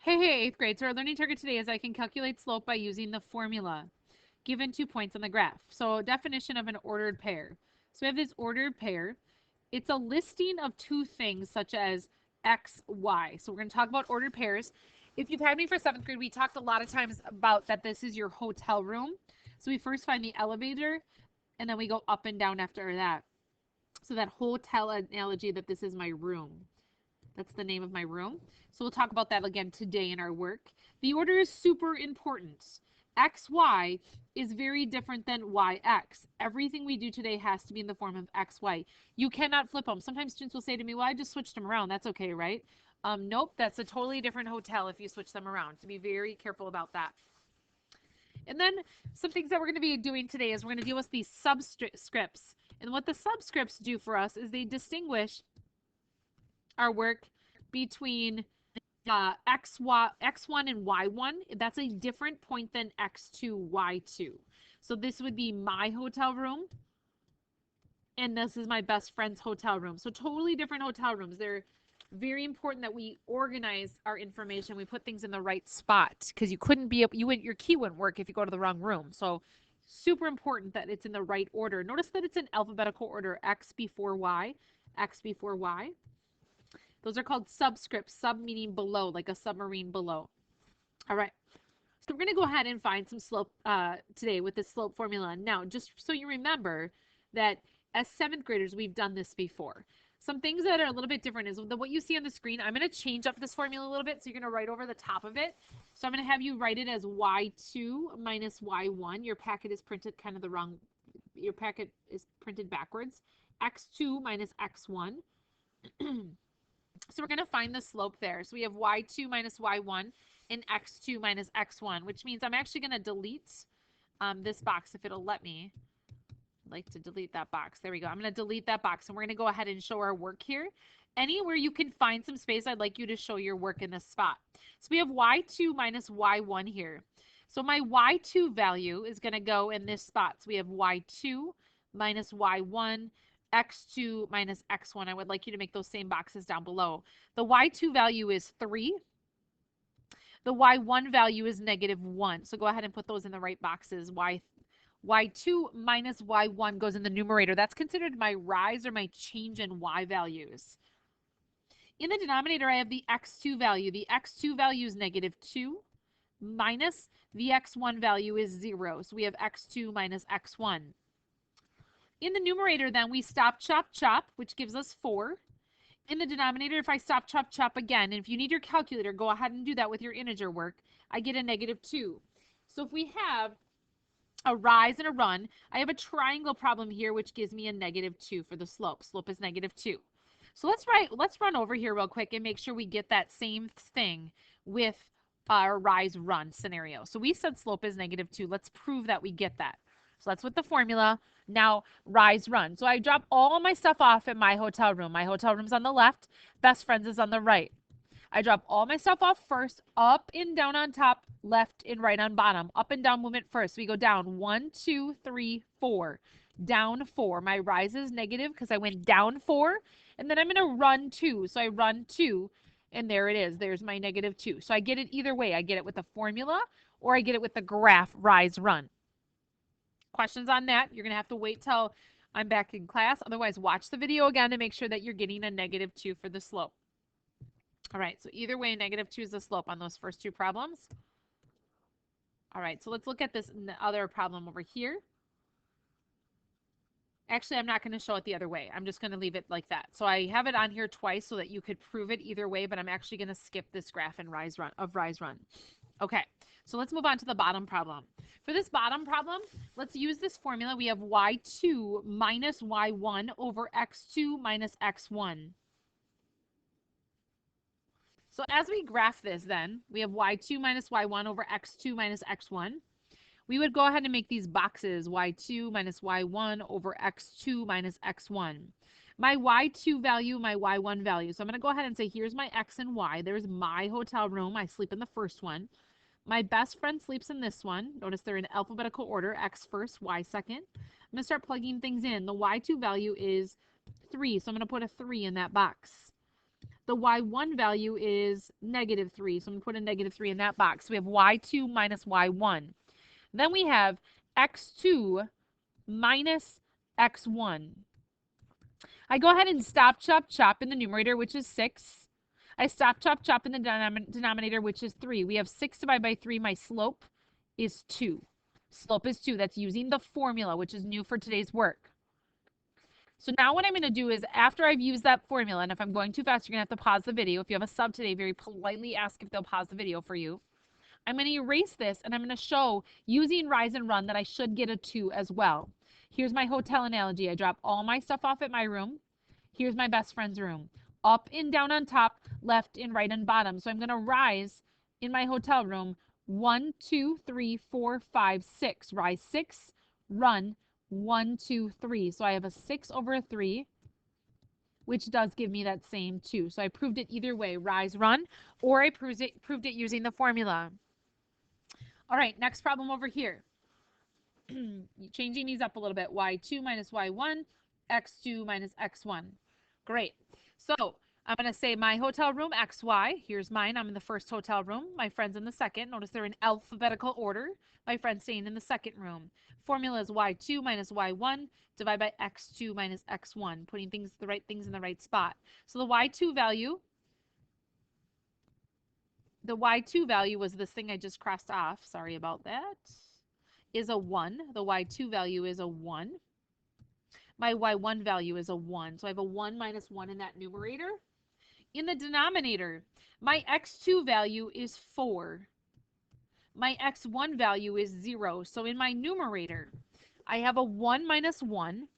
Hey, 8th grade. So our learning target today is I can calculate slope by using the formula given 2 points on the graph. So definition of an ordered pair. So we have this ordered pair. It's a listing of two things such as x, y. So we're going to talk about ordered pairs. If you've had me for 7th grade, we talked a lot of times about that this is your hotel room. So we first find the elevator and then we go up and down after that. So that hotel analogy that this is my room. That's the name of my room. So we'll talk about that again today in our work. The order is super important. XY is very different than YX. Everything we do today has to be in the form of XY. You cannot flip them. Sometimes students will say to me, well, I just switched them around. That's okay, right? Nope, that's a totally different hotel if you switch them around. So be very careful about that. And then some things that we're going to be doing today is we're going to deal with these subscripts. And what the subscripts do for us is they distinguish our work between x1 and y1. That's a different point than x2, y2. So this would be my hotel room, and this is my best friend's hotel room. So totally different hotel rooms. They're very important that we organize our information. We put things in the right spot because you couldn't be your key wouldn't work if you go to the wrong room. So super important that it's in the right order. Notice that it's in alphabetical order: x before y, x before y. Those are called subscripts, sub meaning below, like a submarine below. All right. So we're going to go ahead and find some slope today with this slope formula. Now, just so you remember that as 7th graders, we've done this before. Some things that are a little bit different is what you see on the screen. I'm going to change up this formula a little bit, so you're going to write over the top of it. So I'm going to have you write it as y2 minus y1. Your packet is printed kind of the wrong, your packet is printed backwards. x2 minus x1. So we're going to find the slope there. So we have y2 minus y1 and x2 minus x1, which means I'm actually going to delete this box if it'll let me. I'd like to delete that box. There we go. I'm going to delete that box, and we're going to go ahead and show our work here. Anywhere you can find some space, I'd like you to show your work in this spot. So we have y2 minus y1 here. So my y2 value is going to go in this spot. So we have y2 minus y1, x2 minus x1. I would like you to make those same boxes down below. The y2 value is 3. The y1 value is -1. So go ahead and put those in the right boxes. Y2 minus y1 goes in the numerator. That's considered my rise or my change in y values. In the denominator, I have the x2 value. The x2 value is -2 minus the x1 value is 0. So we have x2 minus x1. In the numerator, then, we stop, chop, chop, which gives us 4. In the denominator, if I stop, chop, chop again, and if you need your calculator, go ahead and do that with your integer work, I get a -2. So if we have a rise and a run, I have a triangle problem here, which gives me a -2 for the slope. Slope is -2. So let's run over here real quick and make sure we get that same thing with our rise run scenario. So we said slope is -2. Let's prove that we get that. So that's with the formula. Now rise run. So I drop all my stuff off at my hotel room. My hotel room's on the left. Best friends is on the right. I drop all my stuff off first, up and down on top, left and right on bottom. Up and down movement first. We go down 1, 2, 3, 4. Down 4. My rise is negative because I went down 4. And then I'm going to run 2. So I run 2. And there it is. There's my -2. So I get it either way. I get it with the formula or I get it with the graph rise run. Questions on that? You're going to have to wait till I'm back in class. Otherwise, watch the video again to make sure that you're getting a -2 for the slope. All right, so either way, -2 is the slope on those first two problems. All right, so let's look at this other problem over here. Actually, I'm not going to show it the other way. I'm just going to leave it like that. So I have it on here twice so that you could prove it either way, but I'm actually going to skip this graph and rise run. Okay, so let's move on to the bottom problem. For this bottom problem, let's use this formula. We have y2 minus y1 over x2 minus x1. So as we graph this then, we have y2 minus y1 over x2 minus x1. We would go ahead and make these boxes y2 minus y1 over x2 minus x1. My y2 value, my y1 value. So I'm going to go ahead and say here's my x and y. There's my hotel room. I sleep in the first one. My best friend sleeps in this one. Notice they're in alphabetical order, x first, y second. I'm going to start plugging things in. The y2 value is 3, so I'm going to put a 3 in that box. The y1 value is -3. So I'm going to put a -3 in that box. So we have y2 minus y1. Then we have x2 minus x1. I go ahead and stop, chop, chop in the numerator, which is 6. I stop, chop, chop in the denominator, which is 3. We have 6 divided by 3. My slope is 2. Slope is 2. That's using the formula, which is new for today's work. So now what I'm going to do is after I've used that formula, and if I'm going too fast, you're going to have to pause the video. If you have a sub today, very politely ask if they'll pause the video for you. I'm going to erase this, and I'm going to show using rise and run that I should get a 2 as well. Here's my hotel analogy. I drop all my stuff off at my room. Here's my best friend's room. Up and down on top, left and right and bottom. So I'm going to rise in my hotel room 1, 2, 3, 4, 5, 6. Rise 6, run 1, 2, 3. So I have a 6 over a 3, which does give me that same 2. So I proved it either way, rise, run, or I proved it using the formula. All right, next problem over here. Changing these up a little bit. y2 minus y1, x2 minus x1. Great. So I'm going to say my hotel room, xy. Here's mine. I'm in the first hotel room. My friend's in the second. Notice they're in alphabetical order. My friend's staying in the second room. Formula is y2 minus y1 divided by x2 minus x1. Putting the right things in the right spot. So the y2 value was this thing I just crossed off. Sorry about that. Is a 1. The y2 value is a 1. My y1 value is a 1. So I have a 1 minus 1 in that numerator. In the denominator, my x2 value is 4. My x1 value is 0. So in my numerator, I have a 1 minus 1.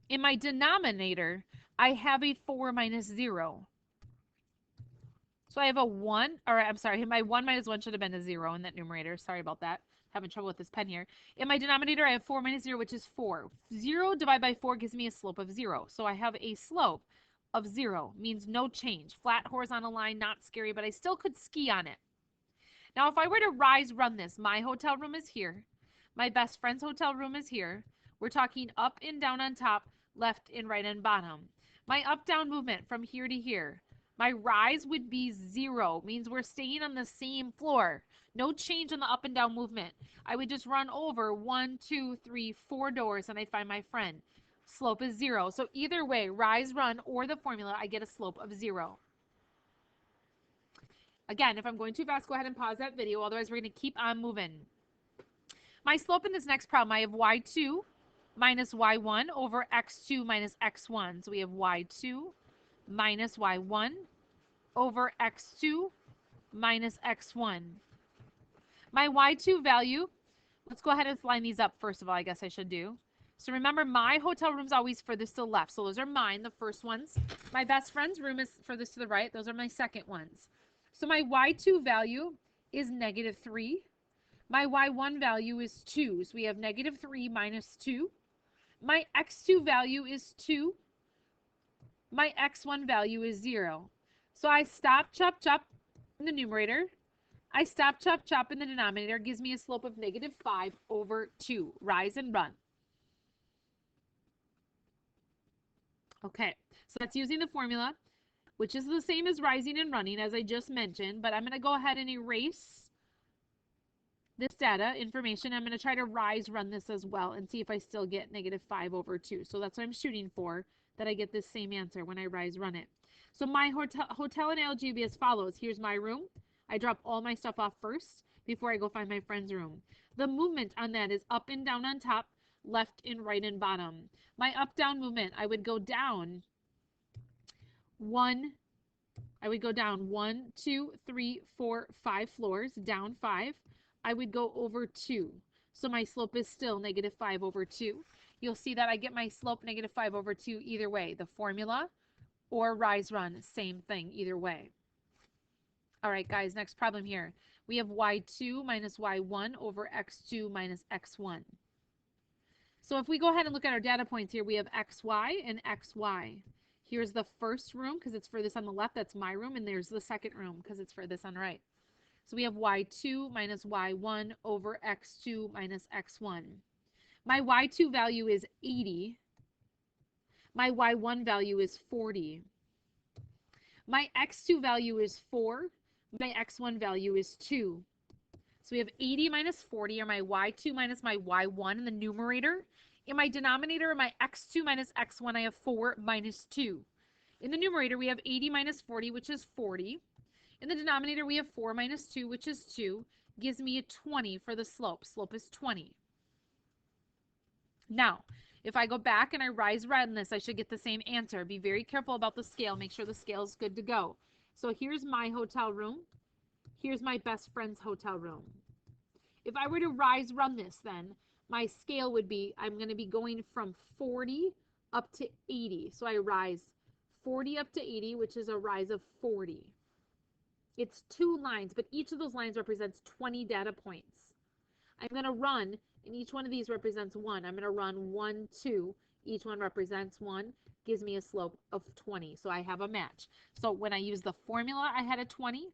In my denominator, I have a 4 minus 0. So I have a 1, or I'm sorry, my 1 minus 1 should have been a 0 in that numerator. Sorry about that. Having trouble with this pen here. In my denominator, I have 4 minus 0, which is 4. 0 divided by 4 gives me a slope of 0. So I have a slope of 0, means no change. Flat horizontal line, not scary, but I still could ski on it. Now, if I were to rise run this, my hotel room is here. My best friend's hotel room is here. We're talking up and down on top, left and right and bottom. My up-down movement from here to here. My rise would be 0, means we're staying on the same floor. No change in the up and down movement. I would just run over 1, 2, 3, 4 doors and I find my friend. Slope is 0. So either way, rise, run, or the formula, I get a slope of 0. Again, if I'm going too fast, go ahead and pause that video. Otherwise, we're going to keep on moving. My slope in this next problem, I have y2 minus y1 over x2 minus x1. So we have y2 minus y1 over x2 minus x1. My y2 value, let's go ahead and line these up first of all, I guess I should do. So remember, my hotel room's always furthest to the left. So those are mine, the first ones. My best friend's room is furthest to the right. Those are my second ones. So my y2 value is -3. My y1 value is 2. So we have -3 minus 2. My x2 value is 2. My x1 value is 0. So I stop, chop, chop in the numerator. I stop, chop, chop in the denominator. Gives me a slope of -5 over 2. Rise and run. Okay, so that's using the formula, which is the same as rising and running, as I just mentioned. But I'm going to go ahead and erase this data information. I'm going to try to rise run this as well and see if I still get -5 over 2. So that's what I'm shooting for, that I get this same answer when I rise run it. So my hotel analogy would be as follows. Here's my room. I drop all my stuff off first before I go find my friend's room. The movement on that is up and down on top, left and right and bottom. My up-down movement, I would go down 1, 2, 3, 4, 5 floors, down 5. I would go over 2. So my slope is still -5 over 2. You'll see that I get my slope -5 over 2 either way. The formula or rise run, same thing either way. All right, guys, next problem here. We have y2 minus y1 over x2 minus x1. So if we go ahead and look at our data points here, we have xy and xy. Here's the first room because it's furthest on the left. That's my room. And there's the second room because it's furthest on the right. So we have y2 minus y1 over x2 minus x1. My y2 value is 80. My y1 value is 40. My x2 value is 4. My x1 value is 2. So we have 80 minus 40, or my y2 minus my y1 in the numerator. In my denominator, my x2 minus x1, I have 4 minus 2. In the numerator, we have 80 minus 40, which is 40. In the denominator, we have 4 minus 2, which is 2. Gives me a 20 for the slope. Slope is 20. Now, if I go back and I rise red in this, I should get the same answer. Be very careful about the scale. Make sure the scale is good to go. So here's my hotel room. Here's my best friend's hotel room. If I were to rise run this, then my scale would be, I'm going to be going from 40 up to 80. So I rise 40 up to 80, which is a rise of 40. It's 2 lines, but each of those lines represents 20 data points. I'm going to run, and each one of these represents 1. I'm going to run 1, 2. Each one represents 1, gives me a slope of 20. So I have a match. So when I use the formula, I had a 20.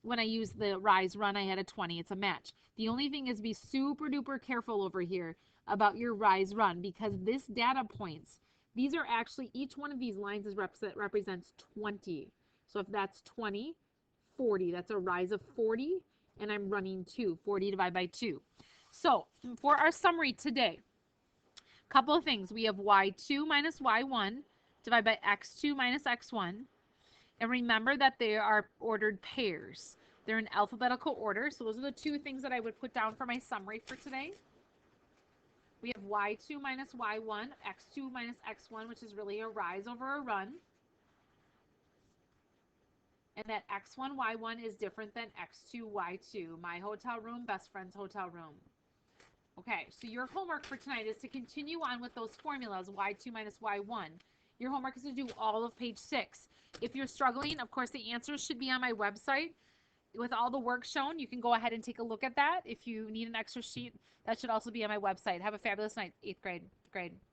When I use the rise run, I had a 20. It's a match. The only thing is be super duper careful over here about your rise run, because this data points, these are actually, each one of these lines is represents 20. So if that's 20, 40, that's a rise of 40, and I'm running 2, 40 divided by 2. So for our summary today, a couple of things. We have y2 minus y1 divided by x2 minus x1. And remember that they are ordered pairs. They're in alphabetical order. So those are the 2 things that I would put down for my summary for today. We have y2 minus y1, x2 minus x1, which is really a rise over a run. And that x1, y1 is different than x2, y2. My hotel room, best friend's hotel room. Okay, so your homework for tonight is to continue on with those formulas, y2 minus y1. Your homework is to do all of page 6. If you're struggling, of course, the answers should be on my website with all the work shown. You can go ahead and take a look at that. If you need an extra sheet, that should also be on my website. Have a fabulous night, 8th grade.